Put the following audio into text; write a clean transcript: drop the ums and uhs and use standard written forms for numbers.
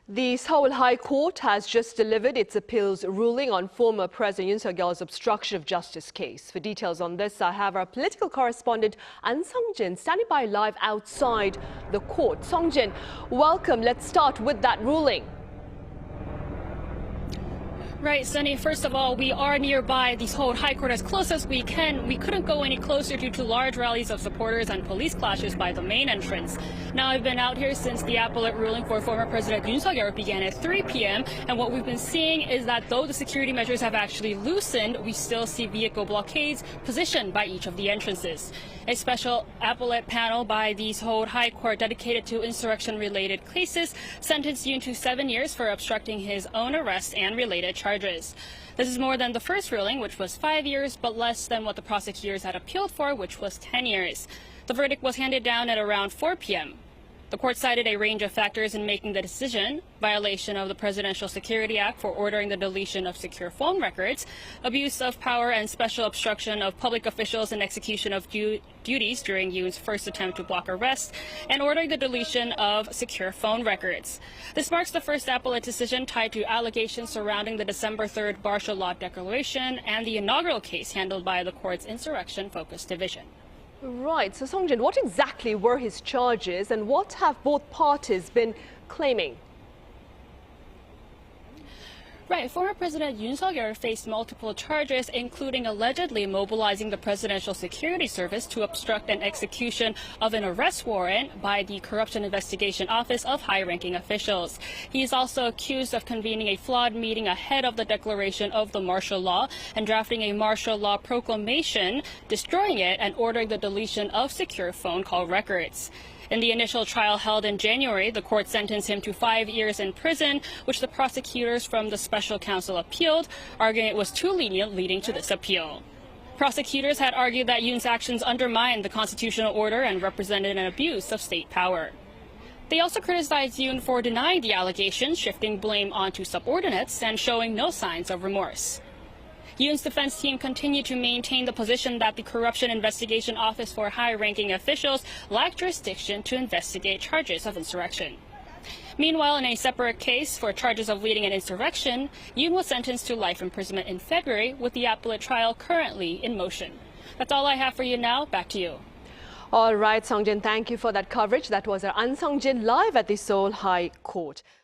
The Seoul High Court has just delivered its appeals ruling on former President Yoon Suk Yeol's obstruction of justice case. For details on this, I have our political correspondent Ahn Sung-jin standing by live outside the court. Sung-jin, welcome. Let's start with that ruling. Right, Sunny. First of all, we are nearby the Seoul High Court as close as we can. We couldn't go any closer due to large rallies of supporters and police clashes by the main entrance. Now, I've been out here since the appellate ruling for former President Yoon Suk Yeol began at 3 p.m. And what we've been seeing is that though the security measures have actually loosened, we still see vehicle blockades positioned by each of the entrances. A special appellate panel by the Seoul High Court dedicated to insurrection-related cases sentenced Yoon to 7 years for obstructing his own arrest and related charges. This is more than the first ruling, which was 5 years, but less than what the prosecutors had appealed for, which was 10 years. The verdict was handed down at around 4 p.m. The court cited a range of factors in making the decision: violation of the Presidential Security Act for ordering the deletion of secure phone records, abuse of power and special obstruction of public officials in execution of duties during Yoon's first attempt to block arrest, and ordering the deletion of secure phone records. This marks the first appellate decision tied to allegations surrounding the December 3rd martial law declaration and the inaugural case handled by the court's insurrection-focused division. Right. So, Sung-jin, what exactly were his charges and what have both parties been claiming? Right. Former President Yoon Suk Yeol faced multiple charges, including allegedly mobilizing the Presidential Security Service to obstruct an execution of an arrest warrant by the Corruption Investigation Office of high-ranking officials. He is also accused of convening a flawed meeting ahead of the declaration of the martial law and drafting a martial law proclamation, destroying it, and ordering the deletion of secure phone call records. In the initial trial held in January, the court sentenced him to 5 years in prison, which the prosecutors from the special counsel appealed, arguing it was too lenient, leading to this appeal. Prosecutors had argued that Yoon's actions undermined the constitutional order and represented an abuse of state power. They also criticized Yoon for denying the allegations, shifting blame onto subordinates, and showing no signs of remorse. Yoon's defense team continued to maintain the position that the Corruption Investigation Office for high-ranking officials lacked jurisdiction to investigate charges of insurrection. Meanwhile, in a separate case for charges of leading an insurrection, Yoon was sentenced to life imprisonment in February, with the appellate trial currently in motion. That's all I have for you now. Back to you. All right, Sung-jin, thank you for that coverage. That was our Ahn Sung-jin live at the Seoul High Court.